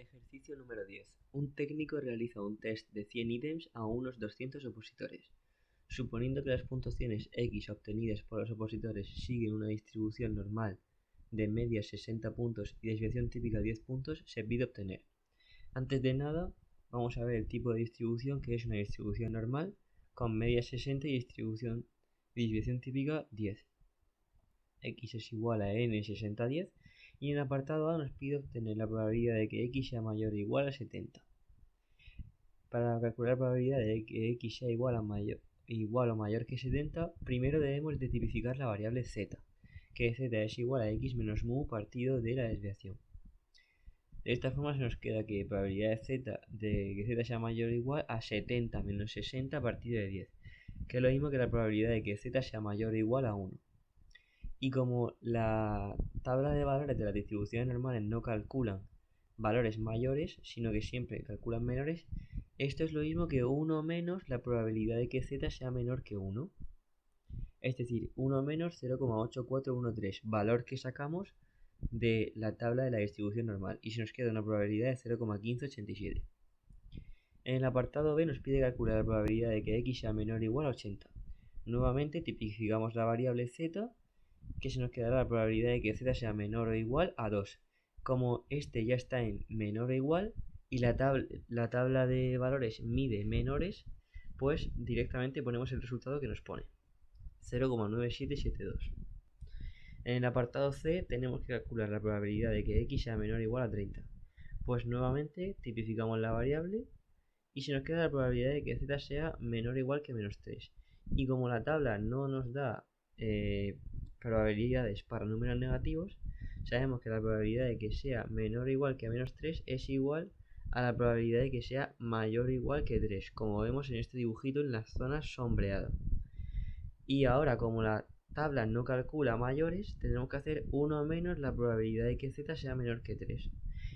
Ejercicio número 10. Un técnico realiza un test de 100 ítems a unos 200 opositores. Suponiendo que las puntuaciones X obtenidas por los opositores siguen una distribución normal de media 60 puntos y desviación típica 10 puntos, se pide obtener. Antes de nada, vamos a ver el tipo de distribución, que es una distribución normal con media 60 y desviación típica 10. X es igual a n 60-10, y en el apartado A nos pide obtener la probabilidad de que X sea mayor o igual a 70. Para calcular la probabilidad de que X sea igual o mayor que 70, primero debemos de tipificar la variable z, que z es igual a x menos mu partido de la desviación. De esta forma se nos queda que probabilidad de que z sea mayor o igual a 70 menos 60 partido de 10, que es lo mismo que la probabilidad de que z sea mayor o igual a 1. Y como la tabla de valores de las distribuciones normales no calculan valores mayores, sino que siempre calculan menores, esto es lo mismo que 1 menos la probabilidad de que z sea menor que 1. Es decir, 1 menos 0,8413, valor que sacamos de la tabla de la distribución normal, y se nos queda una probabilidad de 0,1587. En el apartado B nos pide calcular la probabilidad de que x sea menor o igual a 80. Nuevamente tipificamos la variable z, que se nos quedará la probabilidad de que z sea menor o igual a 2. Como este ya está en menor o igual y la tabla de valores mide menores, pues directamente ponemos el resultado que nos pone 0,9772. En el apartado C tenemos que calcular la probabilidad de que x sea menor o igual a 30. Pues nuevamente tipificamos la variable y se nos queda la probabilidad de que z sea menor o igual que menos 3. Y como la tabla no nos da probabilidades para números negativos, sabemos que la probabilidad de que sea menor o igual que menos 3 es igual a la probabilidad de que sea mayor o igual que 3, como vemos en este dibujito en la zona sombreada. Y ahora, como la tabla no calcula mayores, tendremos que hacer 1 menos la probabilidad de que z sea menor que 3.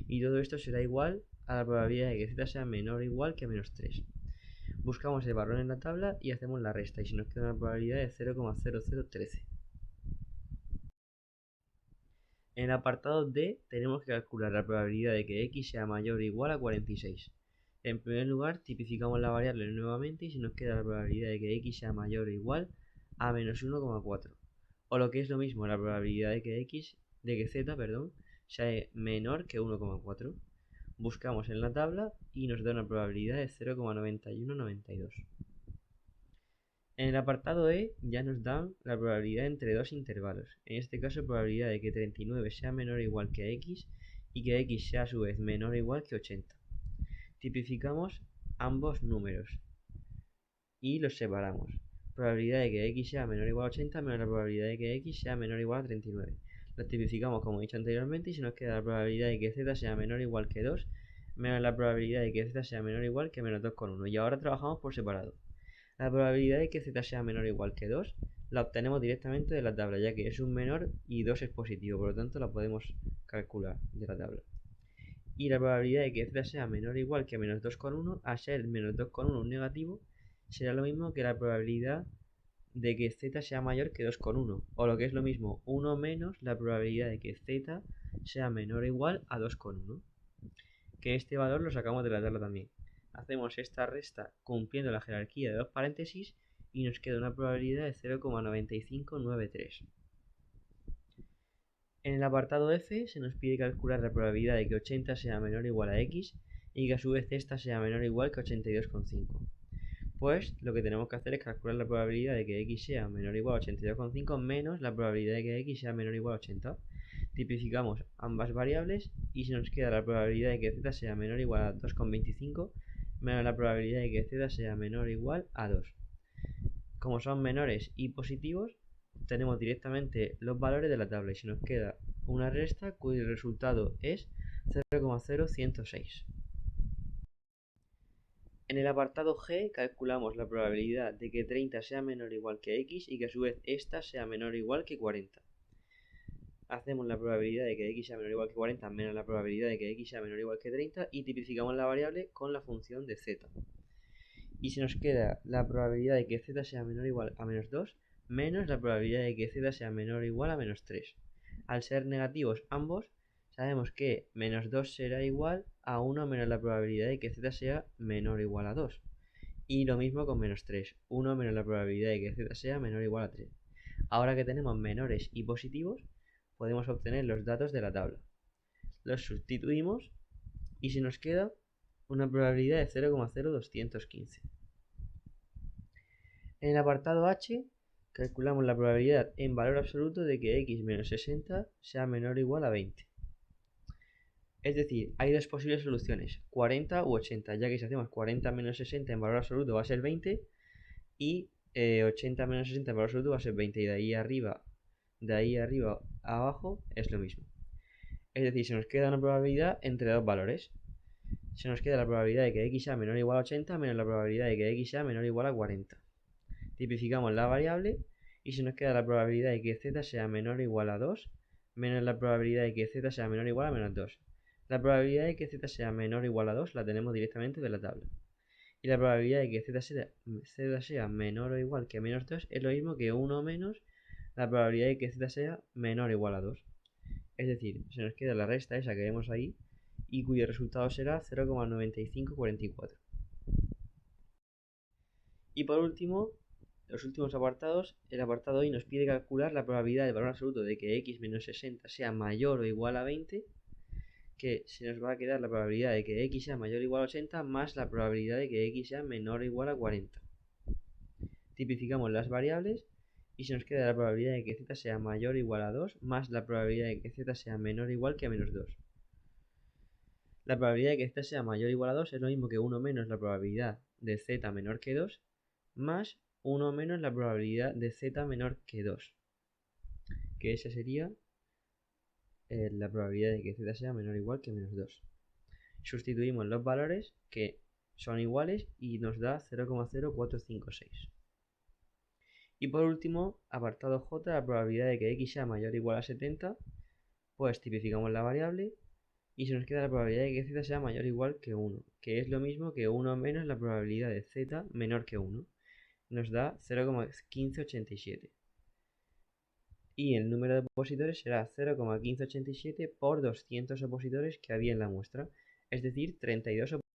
Y todo esto será igual a la probabilidad de que z sea menor o igual que menos 3. Buscamos el valor en la tabla y hacemos la resta, y se nos queda una probabilidad de 0,0013. En el apartado D tenemos que calcular la probabilidad de que x sea mayor o igual a 46. En primer lugar, tipificamos la variable nuevamente y se nos queda la probabilidad de que x sea mayor o igual a menos 1,4. O lo que es lo mismo, la probabilidad de que z sea menor que 1,4. Buscamos en la tabla y nos da una probabilidad de 0,9192. En el apartado E ya nos dan la probabilidad entre dos intervalos, en este caso probabilidad de que 39 sea menor o igual que x y que x sea a su vez menor o igual que 80. Tipificamos ambos números y los separamos. Probabilidad de que x sea menor o igual a 80 menos la probabilidad de que x sea menor o igual a 39. Los tipificamos como he dicho anteriormente y se nos queda la probabilidad de que z sea menor o igual que 2 menos la probabilidad de que z sea menor o igual que menos 2,1. Y ahora trabajamos por separado. La probabilidad de que z sea menor o igual que 2 la obtenemos directamente de la tabla, ya que es un menor y 2 es positivo, por lo tanto la podemos calcular de la tabla. Y la probabilidad de que z sea menor o igual que menos 2,1, a ser menos 2,1 un negativo, será lo mismo que la probabilidad de que z sea mayor que 2,1, o lo que es lo mismo, 1 menos la probabilidad de que z sea menor o igual a 2,1, que este valor lo sacamos de la tabla también. Hacemos esta resta cumpliendo la jerarquía de dos paréntesis y nos queda una probabilidad de 0,9593. En el apartado F se nos pide calcular la probabilidad de que 80 sea menor o igual a x y que a su vez esta sea menor o igual que 82,5. Pues lo que tenemos que hacer es calcular la probabilidad de que x sea menor o igual a 82,5 menos la probabilidad de que x sea menor o igual a 80. Tipificamos ambas variables y se nos queda la probabilidad de que z sea menor o igual a 2,25 menos la probabilidad de que z sea menor o igual a 2. Como son menores y positivos, obtenemos directamente los valores de la tabla y se nos queda una resta cuyo resultado es 0,0106. En el apartado G calculamos la probabilidad de que 30 sea menor o igual que x y que a su vez esta sea menor o igual que 40. Hacemos la probabilidad de que x sea menor o igual que 40 menos la probabilidad de que x sea menor o igual que 30 y tipificamos la variable con la función de z. Y se nos queda la probabilidad de que z sea menor o igual a menos 2 menos la probabilidad de que z sea menor o igual a menos 3. Al ser negativos ambos, sabemos que menos 2 será igual a 1 menos la probabilidad de que z sea menor o igual a 2. Y lo mismo con menos 3, 1 menos la probabilidad de que z sea menor o igual a 3. Ahora que tenemos menores y positivos, podemos obtener los datos de la tabla. Los sustituimos y se nos queda una probabilidad de 0,0215. En el apartado H, calculamos la probabilidad en valor absoluto de que x menos 60 sea menor o igual a 20. Es decir, hay dos posibles soluciones, 40 u 80, ya que si hacemos 40 menos 60 en valor absoluto va a ser 20 y 80 menos 60 en valor absoluto va a ser 20 y de ahí arriba a abajo es lo mismo. Es decir, se nos queda una probabilidad entre dos valores. Se nos queda la probabilidad de que x sea menor o igual a 80 menos la probabilidad de que x sea menor o igual a 40. Tipificamos la variable y se nos queda la probabilidad de que z sea menor o igual a 2 menos la probabilidad de que z sea menor o igual a menos 2. La probabilidad de que z sea menor o igual a 2 la tenemos directamente de la tabla. Y la probabilidad de que z sea menor o igual que menos 2 es lo mismo que 1 menos la probabilidad de que z sea menor o igual a 2. Es decir, se nos queda la resta esa que vemos ahí y cuyo resultado será 0,9544. Y por último, los últimos apartados, el apartado I nos pide calcular la probabilidad del valor absoluto de que x menos 60 sea mayor o igual a 20, que se nos va a quedar la probabilidad de que x sea mayor o igual a 80 más la probabilidad de que x sea menor o igual a 40. Tipificamos las variables y se nos queda la probabilidad de que z sea mayor o igual a 2 más la probabilidad de que z sea menor o igual que a menos 2. La probabilidad de que z sea mayor o igual a 2 es lo mismo que 1 menos la probabilidad de z menor que 2 más 1 menos la probabilidad de z menor que 2, que esa sería la probabilidad de que z sea menor o igual que menos 2. Sustituimos los valores que son iguales y nos da 0,0456. Y por último, apartado J, la probabilidad de que x sea mayor o igual a 70, pues tipificamos la variable y se nos queda la probabilidad de que z sea mayor o igual que 1, que es lo mismo que 1 menos la probabilidad de z menor que 1. Nos da 0,1587. Y el número de opositores será 0,1587 por 200 opositores que había en la muestra, es decir, 32 opositores.